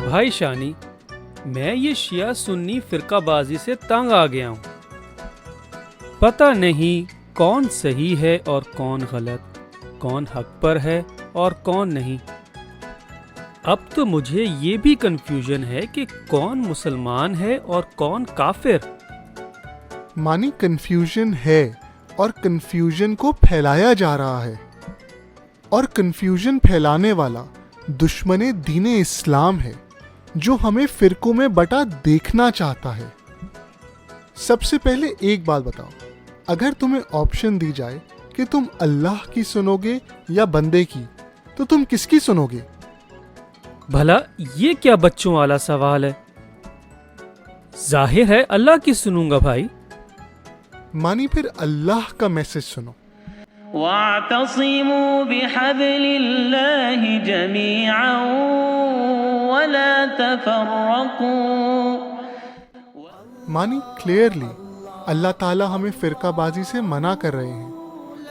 بھائی شانی، میں یہ شیعہ سنی فرقہ بازی سے تنگ آ گیا ہوں۔ پتہ نہیں کون صحیح ہے اور کون غلط، کون حق پر ہے اور کون نہیں۔ اب تو مجھے یہ بھی کنفیوژن ہے کہ کون مسلمان ہے اور کون کافر۔ مانی کنفیوژن ہے اور کنفیوژن کو پھیلایا جا رہا ہے، اور کنفیوژن پھیلانے والا دشمن دین اسلام ہے جو ہمیں فرقوں میں بٹا دیکھنا چاہتا ہے۔ سب سے پہلے ایک بات بتاؤ، اگر تمہیں آپشن دی جائے کہ تم اللہ کی سنو گے یا بندے کی، تو تم کس کی سنو گے؟ بھلا یہ کیا بچوں والا سوال ہے؟ ظاہر ہے اللہ کی سنوں گا بھائی۔ مانی پھر اللہ کا میسج سنو۔ وَاعْتَصِمُوا بِحَبْلِ اللَّهِ جَمِيعًا وَلَا تَفَرَّقُوا۔ مانی کلیئرلی اللہ تعالیٰ ہمیں فرقہ بازی سے منع کر رہے ہیں،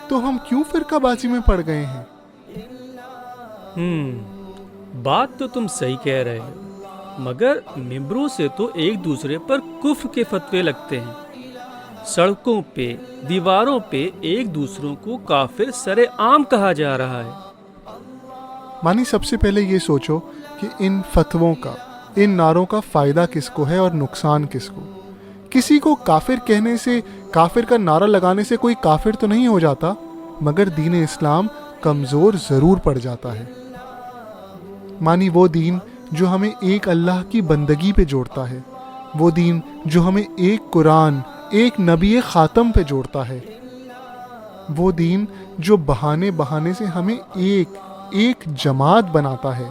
تو ہم کیوں فرقہ بازی میں پڑ گئے ہیں؟ بات تو تم صحیح کہہ رہے ہو، مگر ممبروں سے تو ایک دوسرے پر کفر کے فتوے لگتے ہیں۔ سڑکوں پہ، دیواروں پہ ایک دوسروں کو کافر سر عام کہا جا رہا ہے۔ مانی سب سے پہلے یہ سوچو کہ ان فتووں کا، ان نعروں کا فائدہ کس کو ہے اور نقصان کس کو؟ کسی کو کافر کہنے سے، کافر کا نعرہ لگانے سے کوئی کافر تو نہیں ہو جاتا، مگر دین اسلام کمزور ضرور پڑ جاتا ہے۔ مانی وہ دین جو ہمیں ایک اللہ کی بندگی پہ جوڑتا ہے، وہ دین جو ہمیں ایک قرآن، ایک نبی خاتم پہ جوڑتا ہے، وہ دین جو بہانے بہانے سے ہمیں ایک جماعت بناتا ہے،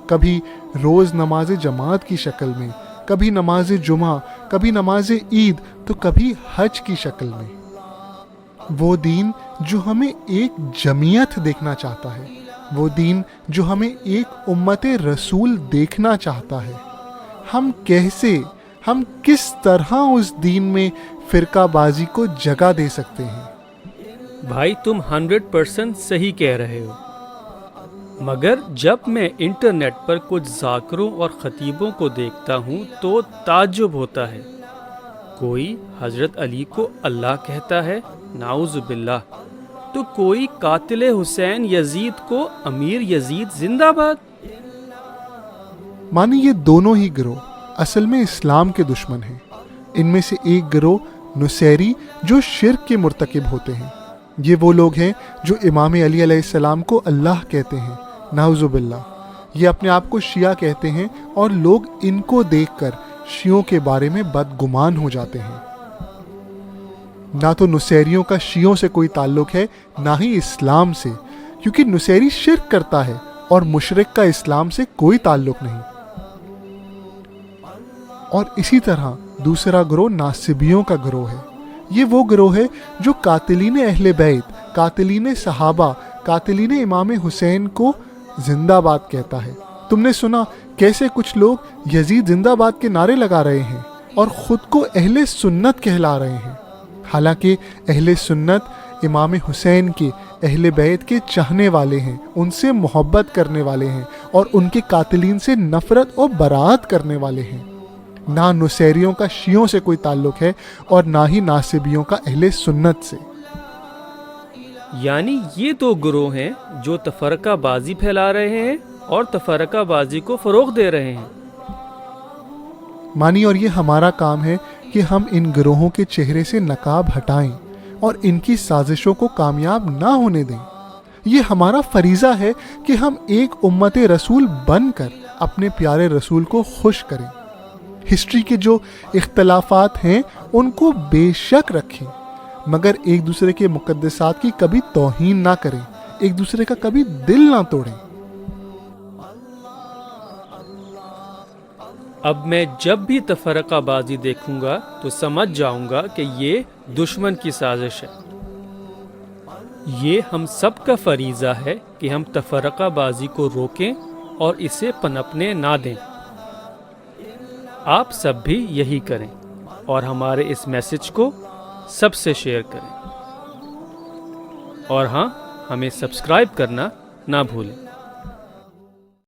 کبھی روز نماز جماعت کی شکل میں، کبھی نماز جمعہ، کبھی نماز عید، تو کبھی حج کی شکل میں۔ وہ دین جو ہمیں ایک جمعیت دیکھنا چاہتا ہے، وہ دین جو ہمیں ایک امت رسول دیکھنا چاہتا ہے۔ ہم کس طرح اس دین میں فرقہ بازی کو جگہ دے سکتے ہیں؟ بھائی تم 100% صحیح کہہ رہے ہو، مگر جب میں انٹرنیٹ پر کچھ ذاکروں اور خطیبوں کو دیکھتا ہوں تو تعجب ہوتا ہے۔ کوئی حضرت علی کو اللہ کہتا ہے، نعوذ باللہ، تو کوئی قاتل حسین یزید کو امیر یزید زندہ باد۔ مانی یہ دونوں ہی گروہ اصل میں اسلام کے دشمن ہیں۔ ان میں سے ایک گروہ نصیری جو شرک کے مرتکب ہوتے ہیں، یہ وہ لوگ ہیں جو امام علی علیہ السلام کو اللہ کہتے ہیں، نعوذ باللہ۔ یہ اپنے آپ کو شیعہ کہتے ہیں اور لوگ ان کو دیکھ کر شیعوں کے بارے میں بدگمان ہو جاتے ہیں۔ نہ تو نصیریوں کا شیعوں سے کوئی تعلق ہے، نہ ہی اسلام سے، کیونکہ نصیری شرک کرتا ہے اور مشرک کا اسلام سے کوئی تعلق نہیں۔ اور اسی طرح دوسرا گروہ ناصبیوں کا گروہ ہے۔ یہ وہ گروہ ہے جو قاتلین اہل بیت، قاتلین صحابہ، قاتلین امام حسین کو زندہ باد کہتا ہے۔ تم نے سنا کیسے کچھ لوگ یزید زندہ باد کے نعرے لگا رہے ہیں اور خود کو اہل سنت کہلا رہے ہیں، حالانکہ اہل سنت امام حسین کے، اہل بیت کے چاہنے والے ہیں، ان سے محبت کرنے والے ہیں اور ان کے قاتلین سے نفرت اور برات کرنے والے ہیں۔ نہ نصیریوں کا شیعوں سے کوئی تعلق ہے اور نہ ہی ناصبیوں کا اہل سنت سے۔ یعنی یہ دو گروہ ہیں جو تفرقہ بازی پھیلا رہے ہیں اور تفرقہ بازی کو فروغ دے رہے ہیں۔ مانی اور یہ ہمارا کام ہے کہ ہم ان گروہوں کے چہرے سے نقاب ہٹائیں اور ان کی سازشوں کو کامیاب نہ ہونے دیں۔ یہ ہمارا فریضہ ہے کہ ہم ایک امت رسول بن کر اپنے پیارے رسول کو خوش کریں۔ ہسٹری کے جو اختلافات ہیں ان کو بے شک رکھیں، مگر ایک دوسرے کے مقدسات کی کبھی توہین نہ کریں، ایک دوسرے کا کبھی دل نہ توڑیں۔ اب میں جب بھی تفرقہ بازی دیکھوں گا تو سمجھ جاؤں گا کہ یہ دشمن کی سازش ہے۔ یہ ہم سب کا فریضہ ہے کہ ہم تفرقہ بازی کو روکیں اور اسے پنپنے نہ دیں۔ آپ سب بھی یہی کریں اور ہمارے اس میسج کو سب سے شیئر کریں، اور ہاں، ہمیں سبسکرائب کرنا نہ بھولیں۔